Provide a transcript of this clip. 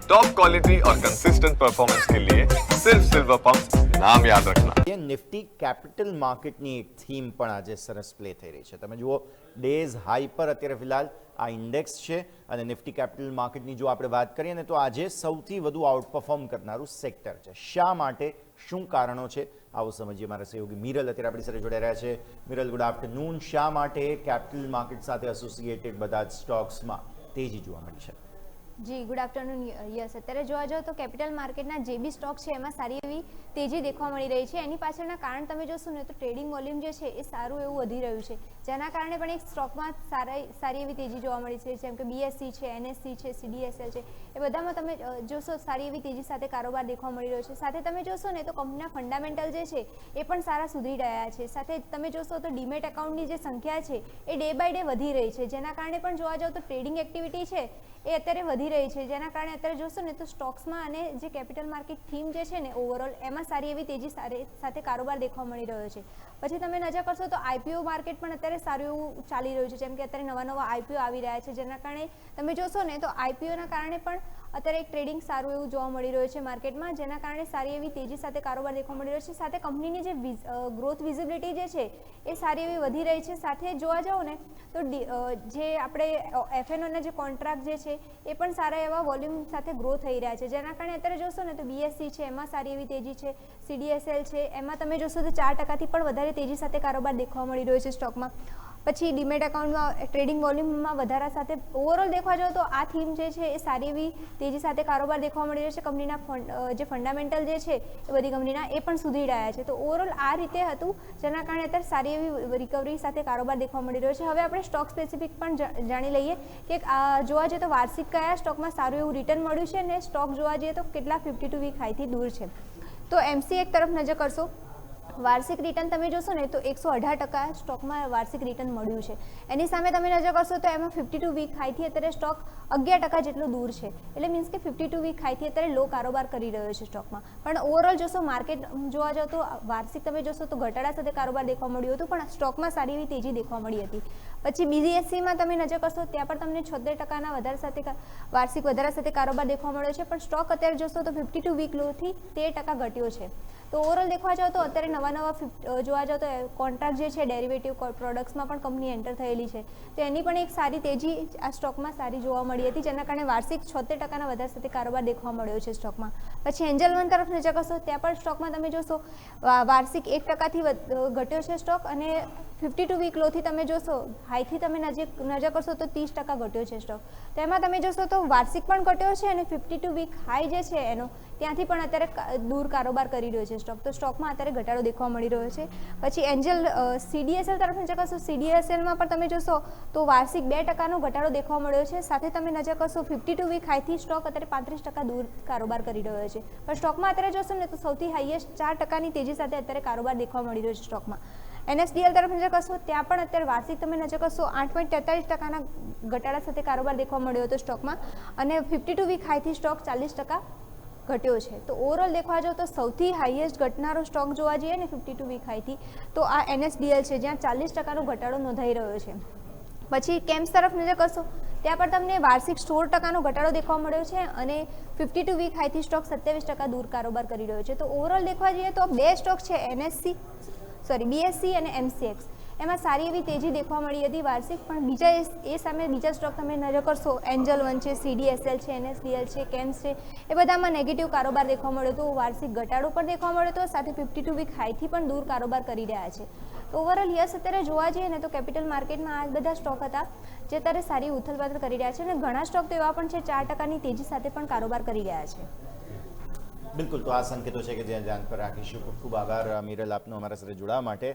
Top quality और consistent performance के लिए सिर्फ सिल्वर पंप नाम याद रखना। નિફ્ટી કેપિટલ માર્કેટની એક થીમ પણ આજે સરસ પ્લે થઈ રહી છે. તમે જુઓ ડેઝ હાઈ પર અત્યારે ફિલહાલ આ ઇન્ડેક્સ છે અને નિફ્ટી કેપિટલ માર્કેટની જો આપણે વાત કરીએ ને તો આજે સૌથી વધુ આઉટ પરફોર્મ કરનારું સેક્ટર છે. શા માટે, શું કારણો છે, આવો સમજીએ. મારા સહયોગી મિરલ અત્યારે આપણી સાથે જોડાઈ રહ્યા છે. મિરલ, ગુડ આફ્ટરનૂન. શા માટે કેપિટલ માર્કેટ સાથે એસોસિએટેડ બધા જ સ્ટોક્સમાં તેજી જોવા મળી છે? જી, ગુડ આફ્ટરનૂન. યસ, અત્યારે જોવા જાઓ તો કેપિટલ માર્કેટના જે બી સ્ટોક છે એમાં સારી એવી તેજી દેખવા મળી રહી છે. એની પાછળના કારણ તમે જોશો ને તો ટ્રેડિંગ વોલ્યુમ જે છે એ સારું એવું વધી રહ્યું છે, જેના કારણે પણ એક સ્ટોકમાં સારી એવી તેજી જોવા મળી છે. જેમ કે બીએસસી છે, એનએસસી છે, સીડીએસએલ છે, એ બધામાં તમે જોશો સારી એવી તેજી સાથે કારોબાર દેખવા મળી રહ્યો છે. સાથે તમે જોશો ને તો કંપનીના ફંડામેન્ટલ જે છે એ પણ સારા સુધરી રહ્યા છે. સાથે તમે જોશો તો ડીમેટ એકાઉન્ટની જે સંખ્યા છે એ ડે બાય ડે વધી રહી છે, જેના કારણે પણ જોવા જાઓ તો ટ્રેડિંગ એક્ટિવિટી છે એ અત્યારે વધી રહી છે, જેના કારણે અત્યારે જોશો ને તો સ્ટોક્સમાં અને જે કેપિટલ માર્કેટ થીમ જે છે ને ઓવરઓલ એમાં સારી એવી તેજી સાથે કારોબાર દેખવા મળી રહ્યો છે. પછી તમે નજર કરશો તો આઈપીઓ માર્કેટ પણ અત્યારે સારું એવું ચાલી રહ્યું છે. જેમ કે અત્યારે નવા આઈપીઓ આવી રહ્યા છે, જેના કારણે તમે જોશો ને તો આઈપીઓના કારણે પણ અત્યારે એક ટ્રેડિંગ સારું એવું જોવા મળી રહ્યું છે માર્કેટમાં, જેના કારણે સારી એવી તેજી સાથે કારોબાર દેખવા મળી રહ્યો છે. સાથે કંપનીની જે ગ્રોથ વિઝિબિલિટી જે છે એ સારી એવી વધી રહી છે. સાથે જોવા જાઓ ને તો જે આપણે એફએનઓના જે કોન્ટ્રાક્ટ જે છે એ પણ સારા એવા વોલ્યુમ સાથે ગ્રો થઈ રહ્યા છે, જેના કારણે અત્યારે જોશો ને તો બીએસસી છે એમાં સારી એવી તેજી છે, સીડીએસએલ છે એમાં તમે જોશો તો 4%થી પણ વધારે તેજી સાથે કારોબાર દેખવા મળી રહ્યો છે સ્ટોકમાં. પછી ડીમેટ એકાઉન્ટમાં ટ્રેડિંગ વોલ્યુમમાં વધારા સાથે ઓવરઓલ દેખવા જાઓ તો આ થીમ જે છે એ સારી એવી તેજી સાથે કારોબાર દેખવા મળી રહ્યો છે. કંપનીના જે ફંડામેન્ટલ જે છે એ બધી કંપનીના એ પણ સુધરી રહ્યા છે. તો ઓવરઓલ આ રીતે હતું, જેના કારણે અત્યારે સારી એવી રિકવરી સાથે કારોબાર દેખવા મળી રહ્યો છે. હવે આપણે સ્ટોક સ્પેસિફિક પણ જાણી લઈએ કે જોવા જઈએ તો વાર્ષિક કયા સ્ટોકમાં સારું એવું રિટર્ન મળ્યું છે અને સ્ટોક જોવા જઈએ તો કેટલા 52 વીક હાઈથી દૂર છે. તો એમસીએક્સ તરફ નજર કરશો, વાર્ષિક રિટર્ન તમે જોશો ને તો 118% સ્ટોકમાં વાર્ષિક રિટર્ન મળ્યું છે. એની સામે તમે નજર કરશો તો એમાં 52 વીક હાઈથી અત્યારે સ્ટોક 11% જેટલું દૂર છે. એટલે મીન્સ કે 52 વીક હાઈથી અત્યારે લો કારોબાર કરી રહ્યો છે સ્ટોકમાં. પણ ઓવરઓલ જોશો માર્કેટ જોવા જાઓ તો વાર્ષિક તમે જોશો તો ઘટાડા સાથે કારોબાર દેખવા મળ્યું હતું, પણ સ્ટોકમાં સારી એવી તેજી દેખવા મળી હતી. પછી બીએસસીમાં તમે નજર કરશો ત્યાં પણ તમને 76%ના વધારા સાથે વાર્ષિક વધારા સાથે કારોબાર દેખવા મળ્યો છે, પણ સ્ટોક અત્યારે જોશો તો 52 વીક લોથી 13% ઘટ્યો છે. તો ઓવરઓલ દેખવા જાઓ તો અત્યારે નવા જોવા જાઓ તો કોન્ટ્રાક્ટ જે છે ડેરિવેટિવ પ્રોડક્ટ્સમાં પણ કંપની એન્ટર થયેલી છે, તો એની પણ એક સારી તેજી આ સ્ટોકમાં સારી જોવા મળી હતી, જેના કારણે વાર્ષિક 76%ના વધારા સાથે કારોબાર દેખવા મળ્યો છે સ્ટોકમાં. પછી એન્જલ વન તરફ નજર કરશો ત્યાં પણ સ્ટોકમાં તમે જોશો વાર્ષિક 1%થી ઘટ્યો છે સ્ટોક, અને 52 વીક લોથી તમે જોશો હાઈથી તમે નજર કરશો તો 30% ઘટ્યો છે સ્ટોક. તો એમાં તમે જોશો તો વાર્ષિક પણ ઘટ્યો છે અને 52 વીક હાઈ જે છે એનો ત્યાંથી પણ અત્યારે દૂર કારોબાર કરી રહ્યો છે સ્ટોક. તો સ્ટોકમાં અત્યારે ઘટાડો દેખવા મળી રહ્યો છે. પછી એન્જલ સીડીએસએલ તરફ નજર કરશો, સીડીએસએલમાં પણ તમે જોશો તો વાર્ષિક 2%નો ઘટાડો દેખવા મળ્યો છે. સાથે તમે નજર કરશો 52 વીક હાઈથી સ્ટોક અત્યારે 35% દૂર કારોબાર કરી રહ્યો છે. પણ સ્ટોકમાં અત્યારે જોશો ને તો સૌથી હાઈએસ્ટ 4%ની તેજી સાથે અત્યારે કારોબાર દેખવા મળી રહ્યો છે સ્ટોકમાં. એનએસડીએલ તરફ નજર કરશો ત્યાં પણ અત્યારે વાર્ષિક તમે નજર કરશો 8.43%ના ઘટાડા સાથે કારોબાર દેખવા મળ્યો હતો સ્ટોકમાં, અને 52 વીક હાઈથી સ્ટોક 40% ઘટ્યો છે. તો ઓવરઓલ દેખવા જાઓ તો સૌથી હાઈએસ્ટ ઘટનારો સ્ટોક જોવા જઈએ ને 52 વીક હાઈથી તો આ એનએસડીએલ છે, જ્યાં 40%નો ઘટાડો નોંધાઈ રહ્યો છે. પછી કેમ્સ તરફ નજર કરશો ત્યાં પણ તમને વાર્ષિક 16%નો ઘટાડો દેખવા મળ્યો છે, અને 52 વીક હાઈથી સ્ટોક 27% દૂર કારોબાર કરી રહ્યો છે. તો ઓવરઓલ દેખવા જઈએ તો બે સ્ટોક છે બીએસસી અને એમસીએક્સ, એમાં સારી એવી તેજી દેખવા મળી હતી વાર્ષિક, પણ એ સામે બીજા સ્ટોક તમે નજર કરશો એન્જલ વન છે, સીડીએસએલ છે, એનએસડીએલ છે, કેમ્સ છે, એ બધામાં નેગેટિવ કારોબાર દેખવા મળ્યો હતો, વાર્ષિક ઘટાડો પણ દેખવા મળ્યો હતો, સાથે 52 વીક હાઈથી પણ દૂર કારોબાર કરી રહ્યા છે. તો ઓવરઓલ યસ અત્યારે જોવા જઈએ ને તો કેપિટલ માર્કેટમાં આ બધા સ્ટોક હતા જે અત્યારે સારી ઉથલપાથલ કરી રહ્યા છે, અને ઘણા સ્ટોક તો એવા પણ છે 4%ની તેજી સાથે પણ કારોબાર કરી રહ્યા છે. બિલકુલ, તો આ સંકેતો છે કે જ્યાં ધ્યાન પર રાખીશું. ખૂબ ખૂબ આભાર મિરલ આપનો અમારા સાથે જોડાવા માટે.